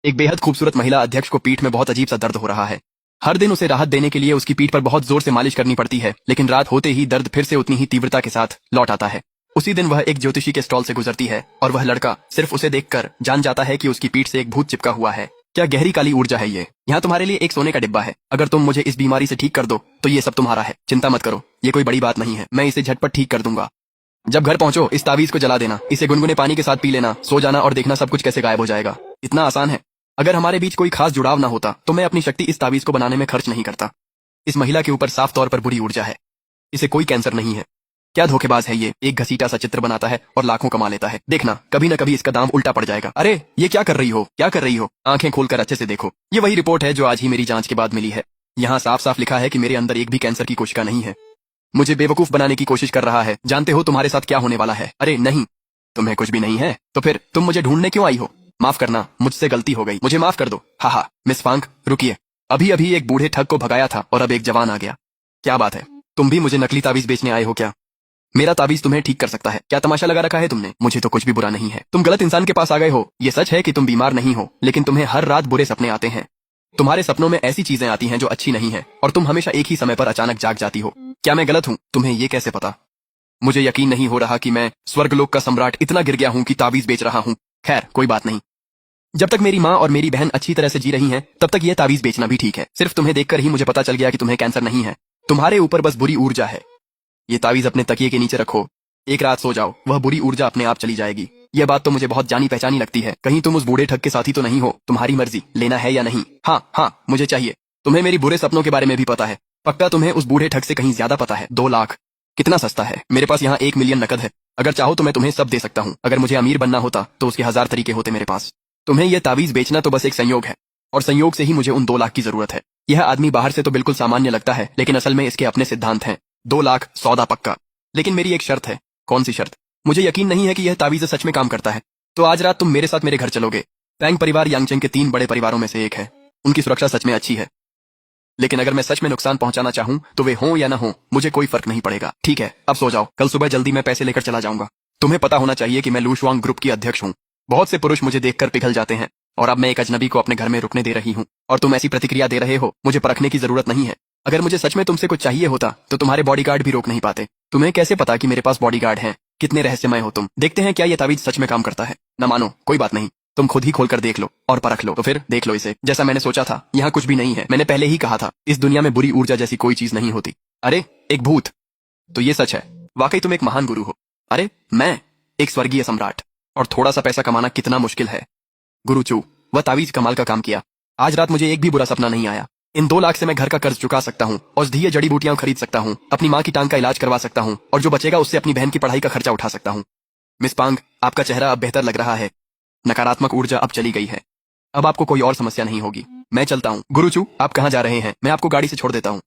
एक बेहद खूबसूरत महिला अध्यक्ष को पीठ में बहुत अजीब सा दर्द हो रहा है। हर दिन उसे राहत देने के लिए उसकी पीठ पर बहुत जोर से मालिश करनी पड़ती है, लेकिन रात होते ही दर्द फिर से उतनी ही तीव्रता के साथ लौट आता है। उसी दिन वह एक ज्योतिषी के स्टॉल से गुजरती है और वह लड़का सिर्फ उसे देखकर जान जाता है कि उसकी पीठ से एक भूत चिपका हुआ है। क्या गहरी काली ऊर्जा है ये। यहाँ तुम्हारे लिए एक सोने का डिब्बा है। अगर तुम मुझे इस बीमारी से ठीक कर दो तो ये सब तुम्हारा है। चिंता मत करो, ये कोई बड़ी बात नहीं है, मैं इसे झटपट ठीक कर दूंगा। जब घर पहुंचो इस तावीज को जला देना, इसे गुनगुने पानी के साथ पी लेना, सो जाना और देखना सब कुछ कैसे गायब हो जाएगा। इतना आसान है। अगर हमारे बीच कोई खास जुड़ाव ना होता तो मैं अपनी शक्ति इस तावीज को बनाने में खर्च नहीं करता। इस महिला के ऊपर साफ तौर पर बुरी ऊर्जा है। इसे कोई कैंसर नहीं है। क्या धोखेबाज है ये। एक घसीटा सा चित्र बनाता है और लाखों कमा लेता है। देखना कभी न कभी इसका दाम उल्टा पड़ जाएगा। अरे ये क्या कर रही हो, क्या कर रही हो। आंखें खोलकर अच्छे से देखो। ये वही रिपोर्ट है जो आज ही मेरी जांच के बाद मिली है। यहाँ साफ साफ लिखा है कि मेरे अंदर एक भी कैंसर की कोशिका नहीं है। मुझे बेवकूफ बनाने की कोशिश कर रहा है। जानते हो तुम्हारे साथ क्या होने वाला है। अरे नहीं, तुम्हें कुछ भी नहीं है तो फिर तुम मुझे ढूंढने क्यों आई हो। माफ करना, मुझसे गलती हो गई, मुझे माफ कर दो। हा मिस फांक रुकिए, अभी अभी एक बूढ़े ठग को भगाया था और अब एक जवान आ गया। क्या बात है, तुम भी मुझे नकली तावीज बेचने आए हो क्या। मेरा तावीज तुम्हें ठीक कर सकता है। क्या तमाशा लगा रखा है तुमने। मुझे तो कुछ भी बुरा नहीं है। तुम गलत इंसान के पास आ गए हो। ये सच है कि तुम बीमार नहीं हो, लेकिन तुम्हें हर रात बुरे सपने आते हैं। तुम्हारे सपनों में ऐसी चीजें आती हैं जो अच्छी नहीं है और तुम हमेशा एक ही समय पर अचानक जाग जाती हो। क्या मैं गलत हूँ। तुम्हें ये कैसे पता। मुझे यकीन नहीं हो रहा कि मैं स्वर्गलोक का सम्राट इतना गिर गया हूँ कि तावीज बेच रहा हूँ। खैर कोई बात नहीं। जब तक मेरी माँ और मेरी बहन अच्छी तरह से जी रही हैं, तब तक ये तावीज बेचना भी ठीक है। सिर्फ तुम्हें देखकर ही मुझे पता चल गया कि तुम्हें कैंसर नहीं है। तुम्हारे ऊपर बस बुरी ऊर्जा है। ये तावीज अपने तकिए के नीचे रखो, एक रात सो जाओ, वह बुरी ऊर्जा अपने आप चली जाएगी। यह बात तो मुझे बहुत जानी पहचानी लगती है। कहीं तुम उस बूढ़े ठग के साथी तो नहीं हो। तुम्हारी मर्जी, लेना है या नहीं। हाँ मुझे चाहिए। तुम्हें मेरी बुरे सपनों के बारे में भी पता है। पक्का तुम्हें उस बूढ़े ठग से कहीं ज्यादा पता है। 2 लाख कितना सस्ता है। मेरे पास यहाँ 1 मिलियन नकद है। अगर चाहो तो मैं तुम्हें सब दे सकता हूँ। अगर मुझे अमीर बनना होता तो उसके 1000 तरीके होते मेरे पास। तुम्हें यह तावीज बेचना तो बस एक संयोग है, और संयोग से ही मुझे उन 2 लाख की जरूरत है। यह आदमी बाहर से तो बिल्कुल सामान्य लगता है, लेकिन असल में इसके अपने सिद्धांत हैं। 2 लाख सौदा पक्का, लेकिन मेरी एक शर्त है। कौन सी शर्त। मुझे यकीन नहीं है कि यह तावीज सच में काम करता है। तो आज रात तुम मेरे साथ मेरे घर चलोगे। पैंग परिवार यांगचेंग के 3 बड़े परिवारों में से एक है। उनकी सुरक्षा सच में अच्छी है, लेकिन अगर मैं सच में नुकसान पहुंचाना चाहूं तो वे हों या ना हों, मुझे कोई फर्क नहीं पड़ेगा। ठीक है, अब सो जाओ। कल सुबह जल्दी मैं पैसे लेकर चला जाऊंगा। तुम्हें पता होना चाहिए कि मैं लूशवांग ग्रुप की अध्यक्ष हूँ। बहुत से पुरुष मुझे देखकर पिघल जाते हैं, और अब मैं एक अजनबी को अपने घर में रुकने दे रही हूँ और तुम ऐसी प्रतिक्रिया दे रहे हो। मुझे परखने की जरूरत नहीं है। अगर मुझे सच में तुमसे कुछ चाहिए होता तो तुम्हारे बॉडीगार्ड भी रोक नहीं पाते। तुम्हें कैसे पता कि मेरे पास बॉडीगार्ड हैं। कितने रहस्यमय हो तुम। देखते हैं क्या ये तावीज सच में काम करता है। न मानो कोई बात नहीं, तुम खुद ही खोलकर देख लो और परख लो। तो फिर देख लो इसे। जैसा मैंने सोचा था, यहाँ कुछ भी नहीं है। मैंने पहले ही कहा था, इस दुनिया में बुरी ऊर्जा जैसी कोई चीज नहीं होती। अरे एक भूत, तो ये सच है। वाकई तुम एक महान गुरु हो। अरे मैं एक स्वर्गीय सम्राट, और थोड़ा सा पैसा कमाना कितना मुश्किल है। गुरु चू, वह तावीज कमाल का काम किया। आज रात मुझे एक भी बुरा सपना नहीं आया। इन 2 लाख से मैं घर का कर्ज चुका सकता हूँ, औषधीय जड़ी बूटियां खरीद सकता हूँ, अपनी माँ की टांग का इलाज करवा सकता हूँ, और जो बचेगा उससे अपनी बहन की पढ़ाई का खर्चा उठा सकता हूँ। मिस पांग, आपका चेहरा अब बेहतर लग रहा है। नकारात्मक ऊर्जा अब चली गई है। अब आपको कोई और समस्या नहीं होगी। मैं चलता हूँ। गुरुचू, आप कहाँ जा रहे हैं। मैं आपको गाड़ी से छोड़ देता हूँ।